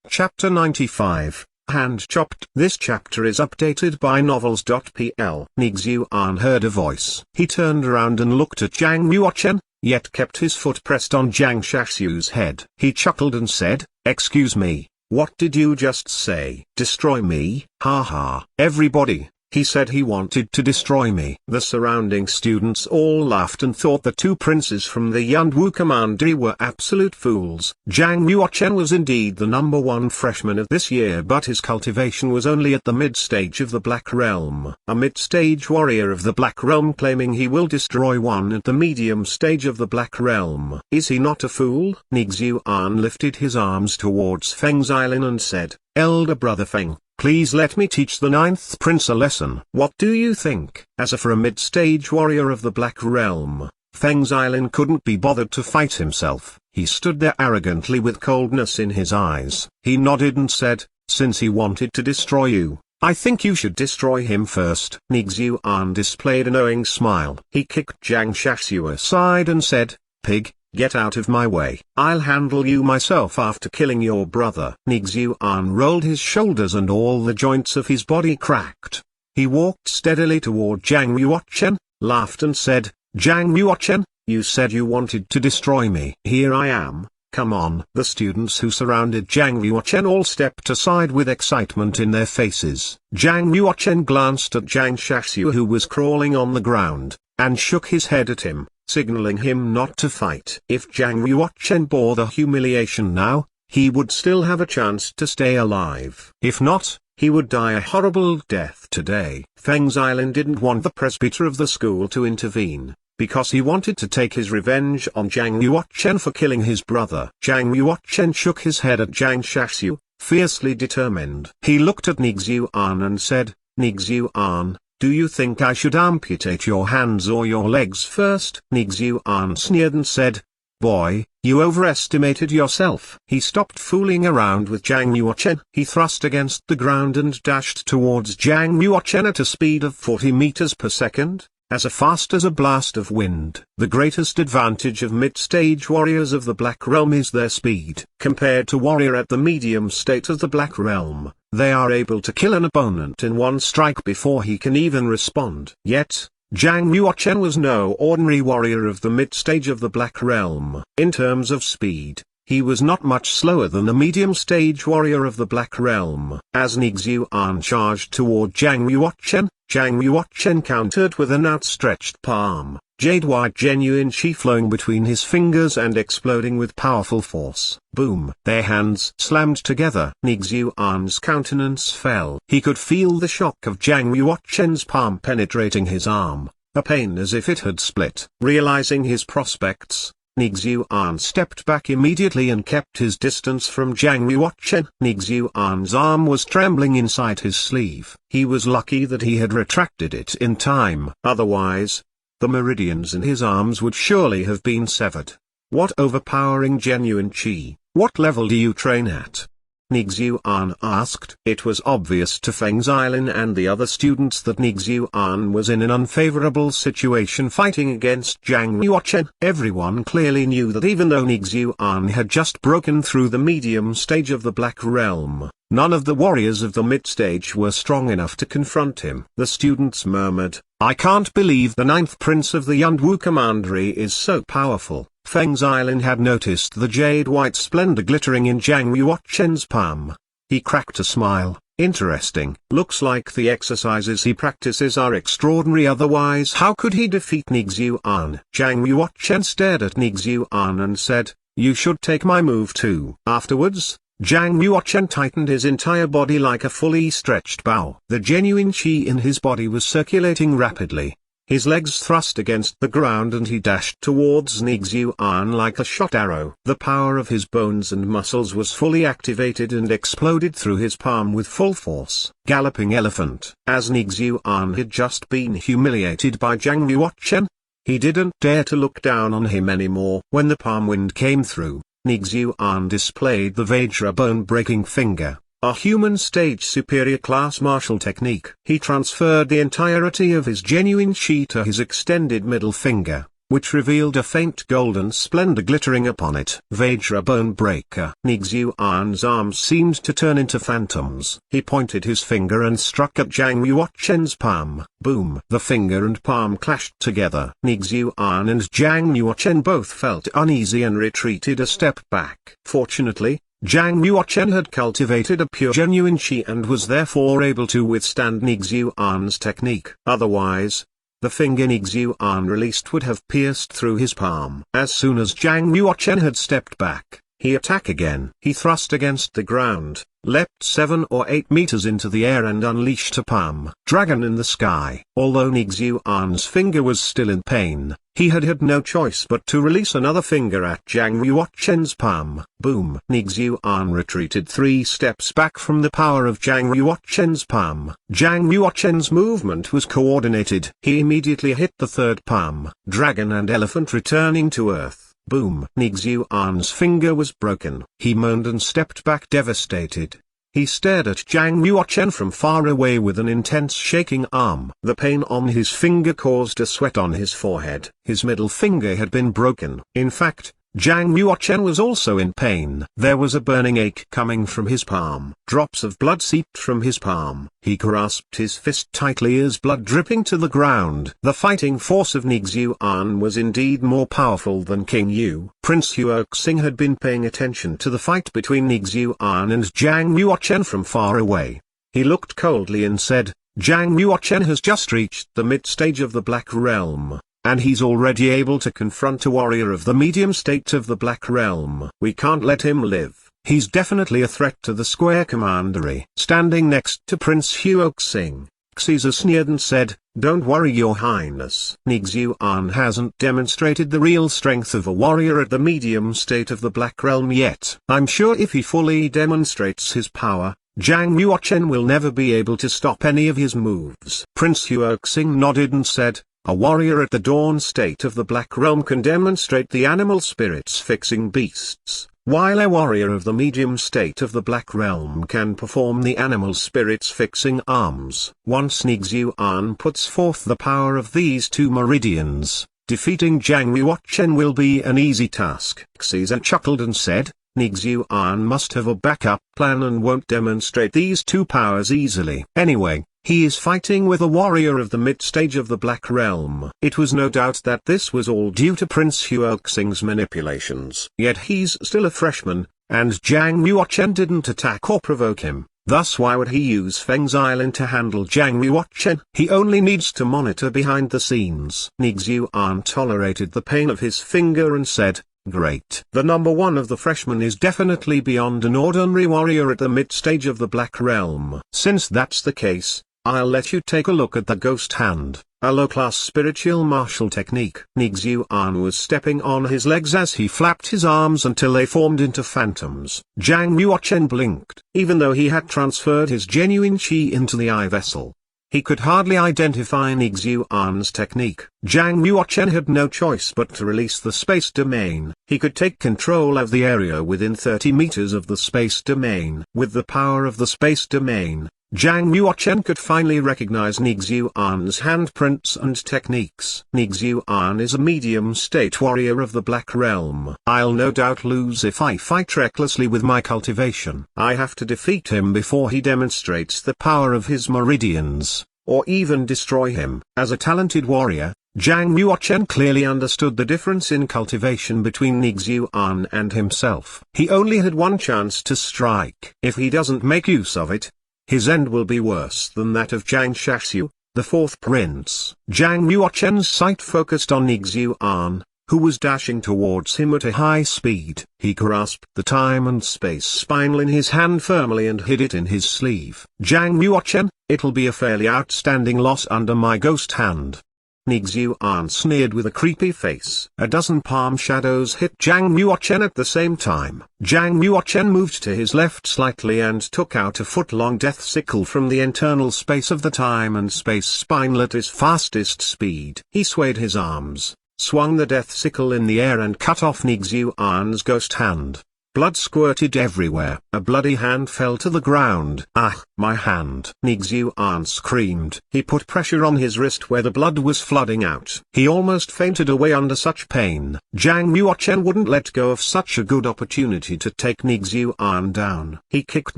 Chapter 95, Hand Chopped. This chapter is updated by novels.pl. Nixuan heard a voice. He turned around and looked at Zhang Yuochen, yet kept his foot pressed on Zhang Shashu's head. He chuckled and said, "Excuse me, what did you just say? Destroy me? Ha ha." "Everybody, he said he wanted to destroy me." The surrounding students all laughed and thought the two princes from the Yunwu Commandery were absolute fools. Zhang Yuochen was indeed the #1 freshman of this year, but his cultivation was only at the mid-stage of the Black Realm. A mid-stage warrior of the Black Realm claiming he will destroy one at the medium stage of the Black Realm. Is he not a fool? Nixuan lifted his arms towards Feng Zilin and said, "Elder brother Feng, please let me teach the 9th prince a lesson." "What do you think?" As for a mid-stage warrior of the Black Realm, Feng Zilin couldn't be bothered to fight himself. He stood there arrogantly with coldness in his eyes. He nodded and said, "Since he wanted to destroy you, I think you should destroy him first." Nixuan displayed a knowing smile. He kicked Zhang Shashu aside and said, "Pig, get out of my way. I'll handle you myself after killing your brother." Nixuan rolled his shoulders and all the joints of his body cracked. He walked steadily toward Zhang Yuochen, laughed and said, "Zhang Yuochen, you said you wanted to destroy me. Here I am, come on." The students who surrounded Zhang Yuochen all stepped aside with excitement in their faces. Zhang Yuochen glanced at Zhang Shashu who was crawling on the ground, and shook his head at him, signaling him not to fight. If Zhang Yuochen bore the humiliation now, he would still have a chance to stay alive. If not, he would die a horrible death today. Feng Zilin didn't want the presbyter of the school to intervene, because he wanted to take his revenge on Zhang Yuochen for killing his brother. Zhang Yuochen shook his head at Zhang Shashu, fiercely determined. He looked at Nixuan and said, "Nixuan, do you think I should amputate your hands or your legs first?" Nixuan sneered and said, "Boy, you overestimated yourself." He stopped fooling around with Zhang Yuochen. He thrust against the ground and dashed towards Zhang Yuochen at a speed of 40 meters per second, as fast as a blast of wind. The greatest advantage of mid-stage warriors of the Black Realm is their speed. Compared to warrior at the medium state of the Black Realm, they are able to kill an opponent in one strike before he can even respond. Yet, Zhang Yuochen was no ordinary warrior of the mid-stage of the Black Realm. In terms of speed, he was not much slower than a medium-stage warrior of the Black Realm. As Nixuan charged toward Zhang Yuochen countered with an outstretched palm, jade-white genuine chi flowing between his fingers and exploding with powerful force. Boom! Their hands slammed together. Nixuan's countenance fell. He could feel the shock of Zhang Yuochen's palm penetrating his arm, a pain as if it had split. Realizing his prospects, Nixuan stepped back immediately and kept his distance from Zhang Yuochen. Nixuan's arm was trembling inside his sleeve. He was lucky that he had retracted it in time. Otherwise, the meridians in his arms would surely have been severed. What overpowering genuine chi! What level do you train at? Nixuan asked. It was obvious to Feng Zilin and the other students that Nixuan was in an unfavorable situation fighting against Zhang Yuochen. Everyone clearly knew that even though Nixuan had just broken through the medium stage of the Black Realm, none of the warriors of the mid-stage were strong enough to confront him. The students murmured, "I can't believe the 9th prince of the Yunwu Commandery is so powerful." Feng Zilin had noticed the jade-white splendor glittering in Zhang Yuochen's palm. He cracked a smile. Interesting. Looks like the exercises he practices are extraordinary, otherwise how could he defeat Nixuan? Zhang Yuochen stared at Nixuan and said, "You should take my move too." Afterwards, Zhang Yuochen tightened his entire body like a fully stretched bow. The genuine chi in his body was circulating rapidly. His legs thrust against the ground and he dashed towards Nixuan like a shot arrow. The power of his bones and muscles was fully activated and exploded through his palm with full force. Galloping elephant. As Nixuan had just been humiliated by Zhang Yuochen, he didn't dare to look down on him anymore. When the palm wind came through, Nixuan displayed the Vajra bone-breaking finger, a human stage superior class martial technique. He transferred the entirety of his genuine chi to his extended middle finger. which revealed a faint golden splendor glittering upon it. Vajra Bone Breaker. Nixuan's arms seemed to turn into phantoms. He pointed his finger and struck at Zhang Yuochen's palm. Boom! The finger and palm clashed together. Nixuan and Zhang Yuochen both felt uneasy and retreated a step back. Fortunately, Zhang Yuochen had cultivated a pure genuine qi and was therefore able to withstand Nixuan's technique. Otherwise, the finger Nixuan released would have pierced through his palm. As soon as Zhang Yuochen had stepped back, he attacked again. He thrust against the ground, leapt 7 or 8 meters into the air and unleashed a palm dragon in the sky. Although Nixuan's finger was still in pain, he had no choice but to release another finger at Zhang Yuochen's palm. Boom! Nixuan retreated 3 steps back from the power of Zhang Yuochen's palm. Zhang Yuochen's movement was coordinated. He immediately hit the third palm dragon and elephant returning to earth. Boom! Nixuan's finger was broken. He moaned and stepped back devastated. He stared at Zhang Yuochen from far away with an intense shaking arm. The pain on his finger caused a sweat on his forehead. His middle finger had been broken. In fact, Zhang Yuochen was also in pain. There was a burning ache coming from his palm. Drops of blood seeped from his palm. He grasped his fist tightly as blood dripping to the ground. The fighting force of Nixuan was indeed more powerful than King Yu. Prince Huoxing had been paying attention to the fight between Nixuan and Zhang Yuochen from far away. He looked coldly and said, "Zhang Yuochen has just reached the mid-stage of the Black Realm, and he's already able to confront a warrior of the medium state of the Black Realm. We can't let him live. He's definitely a threat to the Square Commandery." Standing next to Prince Huoxing, Caesar sneered and said, "Don't worry, Your Highness. Nixuan hasn't demonstrated the real strength of a warrior at the medium state of the Black Realm yet. I'm sure if he fully demonstrates his power, Zhang Yuochen will never be able to stop any of his moves." Prince Huoxing nodded and said, "A warrior at the dawn state of the Black Realm can demonstrate the animal spirits fixing beasts, while a warrior of the medium state of the Black Realm can perform the animal spirits fixing arms. Once Nixuan puts forth the power of these 2 meridians, defeating Zhang Yuochen will be an easy task." Caesar chuckled and said, "Nixuan must have a backup plan and won't demonstrate these 2 powers easily. Anyway, he is fighting with a warrior of the mid-stage of the Black Realm." It was no doubt that this was all due to Prince Huoxing's manipulations. Yet he's still a freshman, and Zhang Yuochen didn't attack or provoke him. Thus why would he use Feng's Island to handle Zhang Yuochen? He only needs to monitor behind the scenes. Nixuan tolerated the pain of his finger and said, "Great. The number 1 of the freshmen is definitely beyond an ordinary warrior at the mid-stage of the Black Realm. Since that's the case, I'll let you take a look at the Ghost Hand, a low-class spiritual martial technique." Nixuan was stepping on his legs as he flapped his arms until they formed into phantoms. Zhang Yuochen blinked. Even though he had transferred his genuine qi into the eye vessel, he could hardly identify Nixuan's technique. Zhang Yuochen had no choice but to release the space domain. He could take control of the area within 30 meters of the space domain. With the power of the space domain, Zhang Yuochen could finally recognize Nixuan's handprints and techniques. Nixuan is a medium-state warrior of the Black Realm. I'll no doubt lose if I fight recklessly with my cultivation. I have to defeat him before he demonstrates the power of his meridians, or even destroy him. As a talented warrior, Zhang Yuochen clearly understood the difference in cultivation between Nixuan and himself. He only had one chance to strike. If he doesn't make use of it, his end will be worse than that of Zhang Shaxiu, the 4th prince. Zhang Yuochen's sight focused on Nixuan, who was dashing towards him at a high speed. He grasped the time and space spinel in his hand firmly and hid it in his sleeve. "Zhang Yuochen, it'll be a fairly outstanding loss under my Ghost Hand." Nixuan sneered with a creepy face. A dozen palm shadows hit Zhang Yuochen at the same time. Zhang Yuochen moved to his left slightly and took out a foot-long death sickle from the internal space of the time and space spinel at his fastest speed. He swayed his arms, swung the death sickle in the air and cut off Nixuan's Ghost Hand. Blood squirted everywhere. A bloody hand fell to the ground. "Ah, my hand!" Nixuan screamed. He put pressure on his wrist where the blood was flooding out. He almost fainted away under such pain. Zhang Yuochen wouldn't let go of such a good opportunity to take Nixuan down. He kicked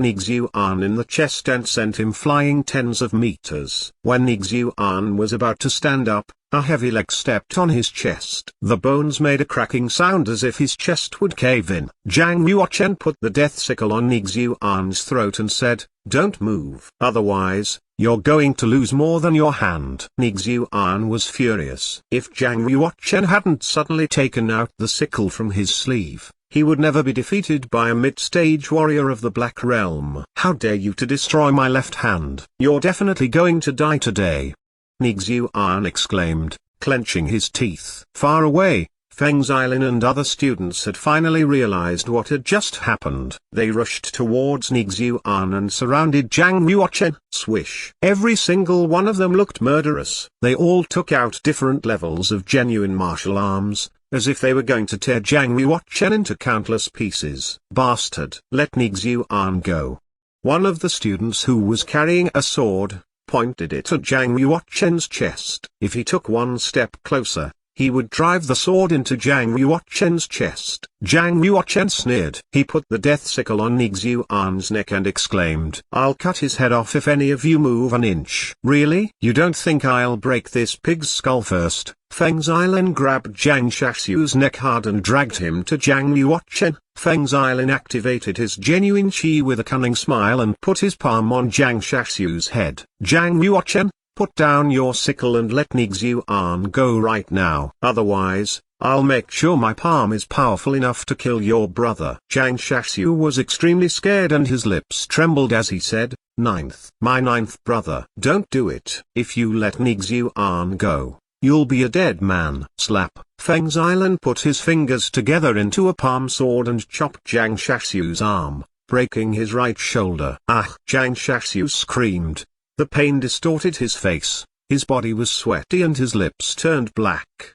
Nixuan in the chest and sent him flying tens of meters. When Nixuan was about to stand up, a heavy leg stepped on his chest. The bones made a cracking sound as if his chest would cave in. Zhang Yuochen put the death sickle on Nixuan's throat and said, "Don't move. Otherwise, you're going to lose more than your hand." Nixuan was furious. If Zhang Yuochen hadn't suddenly taken out the sickle from his sleeve, he would never be defeated by a mid-stage warrior of the Black Realm. "How dare you to destroy my left hand? You're definitely going to die today," Nixuan exclaimed, clenching his teeth. Far away, Feng Zilin and other students had finally realized what had just happened. They rushed towards Nixuan and surrounded Zhang Yuochen. Swish! Every single one of them looked murderous. They all took out different levels of genuine martial arms, as if they were going to tear Zhang Yuochen into countless pieces. "Bastard! Let Nixuan go." One of the students who was carrying a sword pointed it at Zhang Yuochen's chest. If he took one step closer, he would drive the sword into Zhang Yuochen's chest. Zhang Yuochen sneered. He put the death sickle on Nixuan's neck and exclaimed, "I'll cut his head off if any of you move an inch." "Really? You don't think I'll break this pig's skull first?" Feng Zilin grabbed Zhang Shaxiu's neck hard and dragged him to Zhang Yuochen. Feng Zilin activated his genuine chi with a cunning smile and put his palm on Zhang Shaxiu's head. "Zhang Yuochen, put down your sickle and let Nixuan go right now. Otherwise, I'll make sure my palm is powerful enough to kill your brother." Zhang Shaxiu was extremely scared and his lips trembled as he said, My ninth brother." "Don't do it. If you let Nixuan go, you'll be a dead man." Slap! Feng Zilin put his fingers together into a palm sword and chopped Zhang Shaxiu's arm, breaking his right shoulder. "Ah!" Zhang Shaxiu screamed. The pain distorted his face, his body was sweaty and his lips turned black.